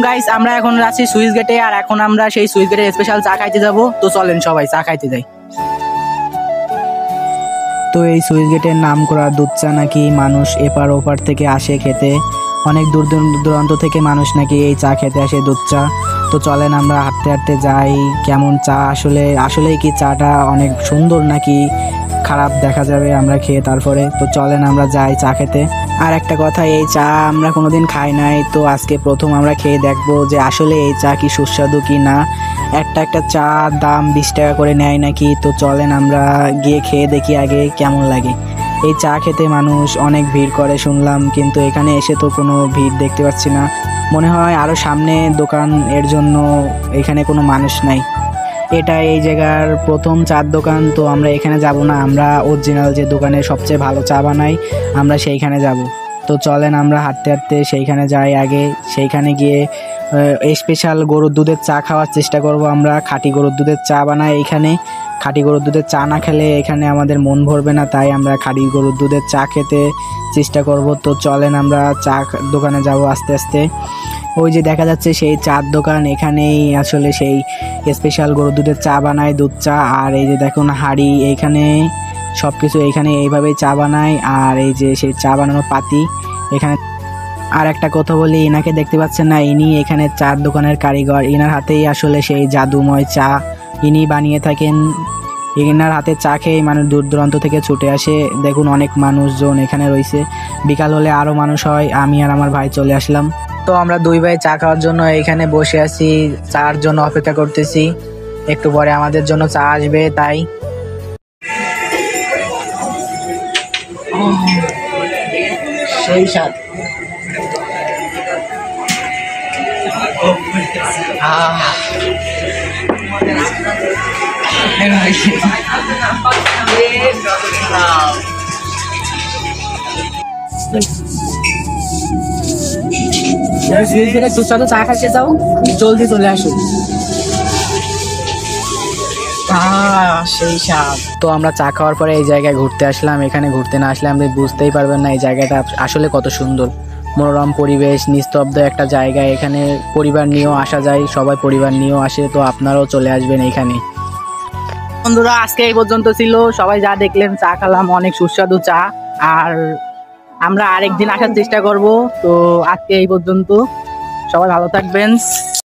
Guys, আমরা এখন আছি সুইচ গেটে, আর এখন আমরা সেই সুইচ গেটে স্পেশাল চা খাইতে যাব। তো চলেন সবাই চা খাইতে যাই। তো এই সুইচ গেটের নাম করা দুধ চা নাকি মানুষ এপার ওপার থেকে আসে খেতে, অনেক দূর দূরান্ত থেকে মানুষ নাকি এই চা খেতে আসে, দুধ চা। তো চলেন আমরা হাঁটতে হাঁটতে যাই, কেমন চা আসলেই কি চাটা অনেক সুন্দর নাকি খারাপ দেখা যাবে আমরা খেয়ে তারপরে। তো চলেন আমরা যাই চা খেতে। আর একটা কথা, এই চা আমরা কোনোদিন খাই নাই, তো আজকে প্রথম আমরা খেয়ে দেখবো যে আসলে এই চা কি সুস্বাদু কি না। একটা চা দাম 20 টাকা করে নেয় নাকি। তো চলেন আমরা গিয়ে খেয়ে দেখি আগে কেমন লাগে। এই চা খেতে মানুষ অনেক ভিড় করে শুনলাম, কিন্তু এখানে এসে তো কোনো ভিড় দেখতে পাচ্ছি না। মনে হয় আরও সামনে দোকান, এর জন্য এখানে কোনো মানুষ নাই। এটা এই জায়গার প্রথম চার দোকান, তো আমরা এখানে যাব না, আমরা অরিজিনাল যে দোকানে সবচেয়ে ভালো চা বানাই আমরা সেইখানে যাব। তো চলেন আমরা হাঁটতে হাঁটতে সেইখানে যাই আগে। সেইখানে গিয়ে স্পেশাল গরুর দুধের চা খাওয়ার চেষ্টা করব আমরা। খাঁটি গরুর দুধের চা বানাই এইখানে। খাঁটি গরুর দুধের চা না খেলে এখানে আমাদের মন ভরবে না, তাই আমরা খাঁটি গরুর দুধের চা খেতে চেষ্টা করব। তো চলেন আমরা চা দোকানে যাব আস্তে আস্তে। ওই যে দেখা যাচ্ছে সেই চার দোকান, এখানেই আসলে সেই স্পেশাল গরুর দুধের চা বানায়, দুধ চা। আর এই যে দেখুন হাঁড়ি, এইখানে সব কিছু এইখানে এইভাবেই চা বানায়। আর এই যে সেই চা বানানোর পাতি এখানে। আর একটা কথা বলি, ইনাকে দেখতে পাচ্ছেন না, ইনি এখানে চার দোকানের কারিগর। ইনার হাতেই আসলে সেই জাদুময় চা ইনি বানিয়ে থাকেন। ইনার হাতে চা খেয়ে মানুষ দূর দূরান্ত থেকে ছুটে আসে। দেখুন অনেক মানুষজন এখানে রয়েছে। বিকাল হলে আরও মানুষ হয়। আমি আর আমার ভাই চলে আসলাম। তো আমরা দুই ভাই চা খাওয়ার জন্য এইখানে বসে আছি, চার জন্য অপেক্ষা করতেছি। একটু পরে আমাদের জন্য চা আসবে, তাই সেই স্বাদ। সুস্বাদু চা খাইতে চাও, জলদি চলে আসুন। সেই স্বাদ। তো আমরা চা খাওয়ার পরে এই জায়গায় ঘুরতে আসলাম। এখানে ঘুরতে না আসলে আপনি বুঝতেই পারবেন না এই জায়গাটা আসলে কত সুন্দর। মনোরম পরিবেশ, নিস্তব্ধ একটা জায়গা। এখানে পরিবার নিয়েও আসা যায়, সবাই পরিবার নিয়েও আসে। তো আপনারাও চলে আসবেন এইখানে। বন্ধুরা, আজকে এই পর্যন্ত ছিল। সবাই যা দেখলেন, চা খেলাম, অনেক সুস্বাদু চা। আর আমরা আরেকদিন আসার চেষ্টা করব। তো আজকে এই পর্যন্ত, সবাই ভালো থাকবেন।